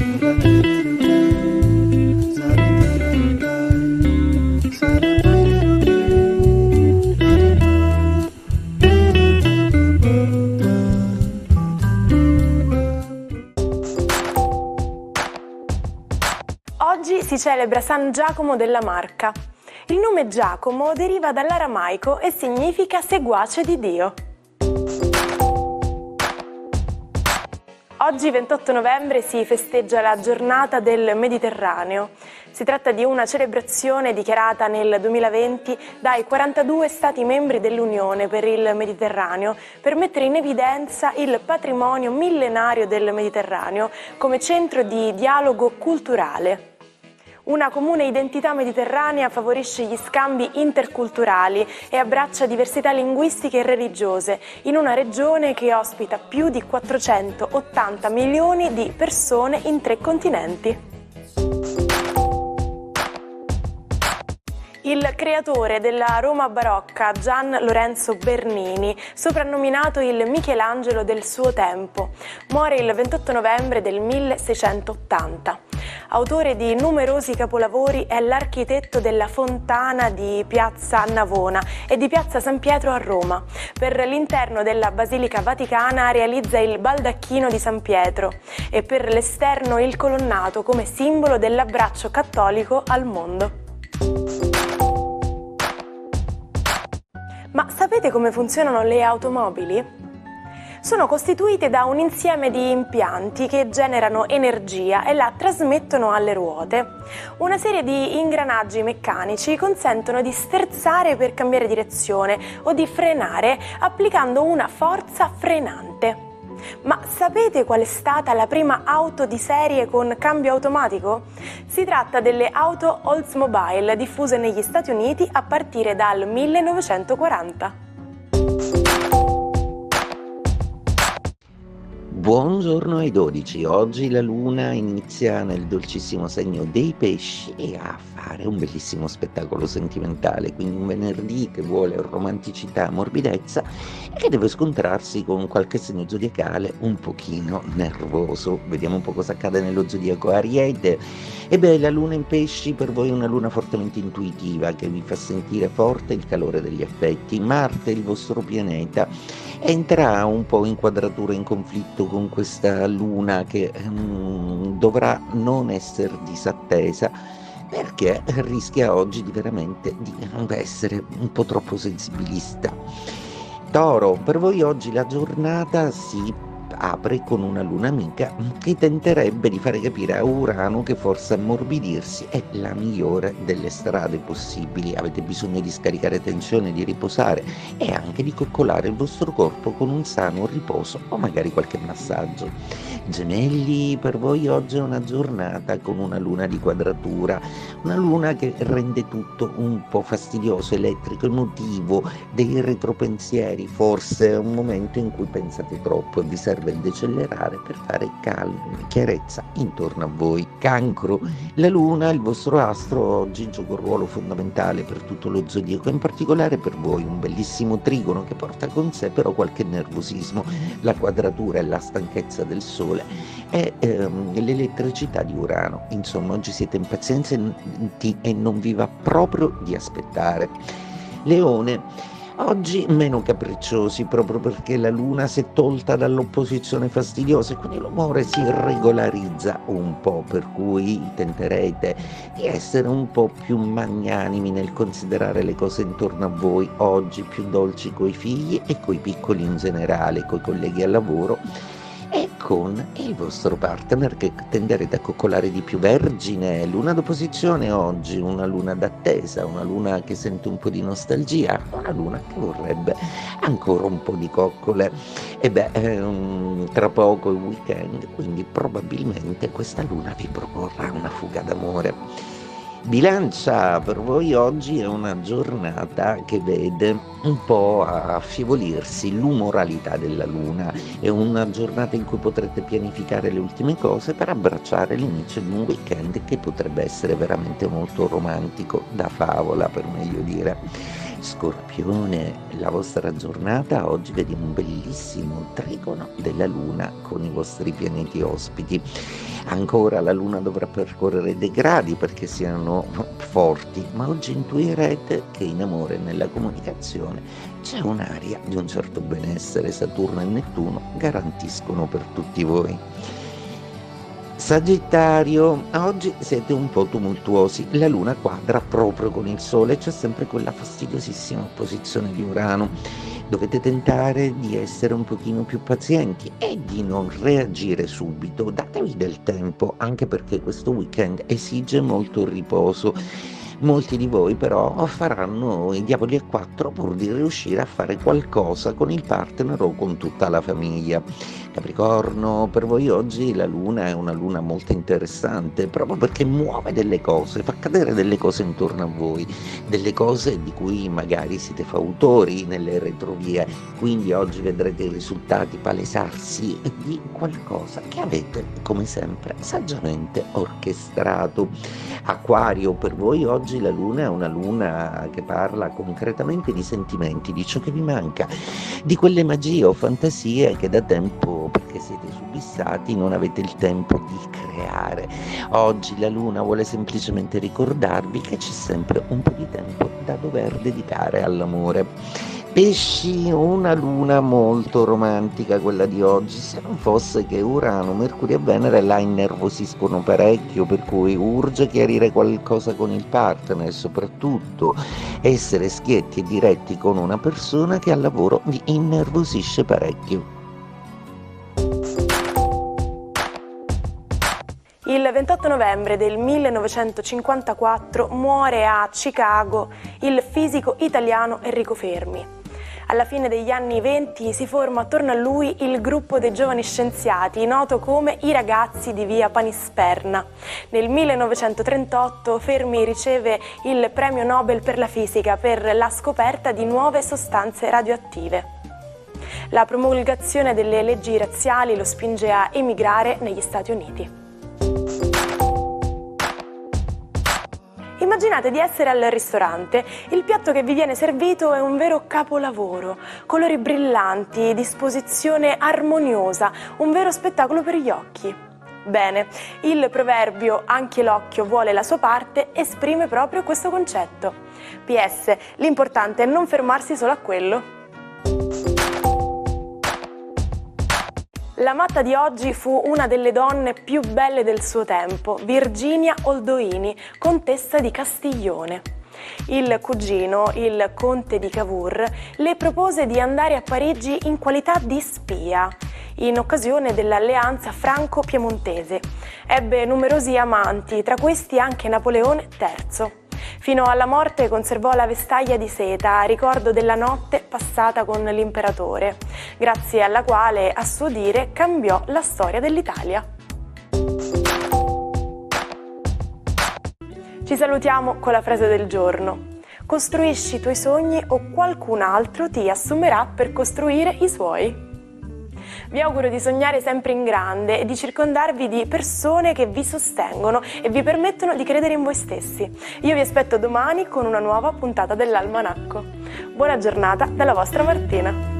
Oggi si celebra San Giacomo della Marca. Il nome Giacomo deriva dall'aramaico e significa seguace di Dio. Oggi 28 novembre si festeggia la giornata del Mediterraneo. Si tratta di una celebrazione dichiarata nel 2020 dai 42 Stati membri dell'Unione per il Mediterraneo per mettere in evidenza il patrimonio millenario del Mediterraneo come centro di dialogo culturale. Una comune identità mediterranea favorisce gli scambi interculturali e abbraccia diversità linguistiche e religiose in una regione che ospita più di 480 milioni di persone in 3 continenti. Il creatore della Roma barocca, Gian Lorenzo Bernini, soprannominato il Michelangelo del suo tempo, muore il 28 novembre del 1680. Autore di numerosi capolavori, è l'architetto della fontana di Piazza Navona e di Piazza San Pietro a Roma. Per l'interno della Basilica Vaticana realizza il baldacchino di San Pietro e per l'esterno il colonnato come simbolo dell'abbraccio cattolico al mondo. Ma sapete come funzionano le automobili? Sono costituite da un insieme di impianti che generano energia e la trasmettono alle ruote. Una serie di ingranaggi meccanici consentono di sterzare per cambiare direzione o di frenare applicando una forza frenante. Ma sapete qual è stata la prima auto di serie con cambio automatico? Si tratta delle auto Oldsmobile diffuse negli Stati Uniti a partire dal 1940. Buongiorno ai 12, oggi la luna inizia nel dolcissimo segno dei pesci e a fare un bellissimo spettacolo sentimentale, quindi un venerdì che vuole romanticità, morbidezza e che deve scontrarsi con qualche segno zodiacale un pochino nervoso. Vediamo un po' cosa accade nello zodiaco Ariete. La luna in pesci per voi è una luna fortemente intuitiva che vi fa sentire forte il calore degli affetti. Marte, il vostro pianeta, entrerà un po' in quadratura, in conflitto con questa luna che dovrà non essere disattesa perché rischia oggi di veramente di essere un po' troppo sensibilista. Toro, per voi oggi la giornata si apre con una luna amica che tenterebbe di fare capire a Urano che forse ammorbidirsi è la migliore delle strade possibili. Avete bisogno di scaricare tensione, di riposare e anche di coccolare il vostro corpo con un sano riposo o magari qualche massaggio. Gemelli, per voi oggi è una giornata con una luna di quadratura, una luna che rende tutto un po' fastidioso, elettrico, emotivo, dei retropensieri, forse è un momento in cui pensate troppo e vi serve il decelerare per fare calma, chiarezza intorno a voi. Cancro, la luna, il vostro astro, oggi gioca un ruolo fondamentale per tutto lo zodiaco, in particolare per voi un bellissimo trigono che porta con sé però qualche nervosismo, la quadratura e la stanchezza del sole e l'elettricità di Urano. Insomma, oggi siete impazienti e non vi va proprio di aspettare. Leone, oggi meno capricciosi proprio perché la luna si è tolta dall'opposizione fastidiosa e quindi l'umore si regolarizza un po', per cui tenterete di essere un po' più magnanimi nel considerare le cose intorno a voi, oggi più dolci coi figli e coi piccoli in generale, coi colleghi al lavoro e con il vostro partner che tenderete a coccolare di più. Vergine, luna d'opposizione oggi, una luna d'attesa, una luna che sente un po' di nostalgia, una luna che vorrebbe ancora un po' di coccole. Tra poco è il weekend, quindi probabilmente questa luna vi proporrà una fuga d'amore. Bilancia, per voi oggi è una giornata che vede un po' affievolirsi l'umoralità della luna, è una giornata in cui potrete pianificare le ultime cose per abbracciare l'inizio di un weekend che potrebbe essere veramente molto romantico, da favola per meglio dire. Scorpione, la vostra giornata oggi vede un bellissimo trigono della Luna con i vostri pianeti ospiti. Ancora la Luna dovrà percorrere dei gradi perché siano forti, ma oggi intuirete che in amore e nella comunicazione c'è un'aria di un certo benessere. Saturno e Nettuno garantiscono per tutti voi. Sagittario, oggi siete un po' tumultuosi, la Luna quadra proprio con il Sole, c'è sempre quella fastidiosissima opposizione di Urano. Dovete tentare di essere un pochino più pazienti e di non reagire subito, datevi del tempo, anche perché questo weekend esige molto riposo. Molti di voi però faranno i diavoli a quattro pur di riuscire a fare qualcosa con il partner o con tutta la famiglia. Capricorno, per voi oggi la luna è una luna molto interessante, proprio perché muove delle cose, fa cadere delle cose intorno a voi, delle cose di cui magari siete fautori nelle retrovie, quindi oggi vedrete i risultati palesarsi di qualcosa che avete, come sempre, saggiamente orchestrato. Acquario, per voi oggi la luna è una luna che parla concretamente di sentimenti, di ciò che vi manca, di quelle magie o fantasie che da tempo, perché siete subissati, non avete il tempo di creare. Oggi la luna vuole semplicemente ricordarvi che c'è sempre un po' di tempo da dover dedicare all'amore. Pesci, una luna molto romantica quella di oggi, se non fosse che Urano, Mercurio e Venere la innervosiscono parecchio, per cui urge chiarire qualcosa con il partner e soprattutto essere schietti e diretti con una persona che al lavoro vi innervosisce parecchio. Il 28 novembre del 1954 muore a Chicago il fisico italiano Enrico Fermi. Alla fine degli anni 20 si forma attorno a lui il gruppo dei giovani scienziati, noto come i ragazzi di via Panisperna. Nel 1938 Fermi riceve il premio Nobel per la fisica per la scoperta di nuove sostanze radioattive. La promulgazione delle leggi razziali lo spinge a emigrare negli Stati Uniti. Immaginate di essere al ristorante, il piatto che vi viene servito è un vero capolavoro, colori brillanti, disposizione armoniosa, un vero spettacolo per gli occhi. Bene, il proverbio "anche l'occhio vuole la sua parte" esprime proprio questo concetto. PS, l'importante è non fermarsi solo a quello. La matta di oggi fu una delle donne più belle del suo tempo, Virginia Oldoini, contessa di Castiglione. Il cugino, il conte di Cavour, le propose di andare a Parigi in qualità di spia, in occasione dell'alleanza franco-piemontese. Ebbe numerosi amanti, tra questi anche Napoleone III. Fino alla morte conservò la vestaglia di seta a ricordo della notte passata con l'imperatore, grazie alla quale, a suo dire, cambiò la storia dell'Italia. Ci salutiamo con la frase del giorno. Costruisci i tuoi sogni o qualcun altro ti assumerà per costruire i suoi. Vi auguro di sognare sempre in grande e di circondarvi di persone che vi sostengono e vi permettono di credere in voi stessi. Io vi aspetto domani con una nuova puntata dell'Almanacco. Buona giornata dalla vostra Martina.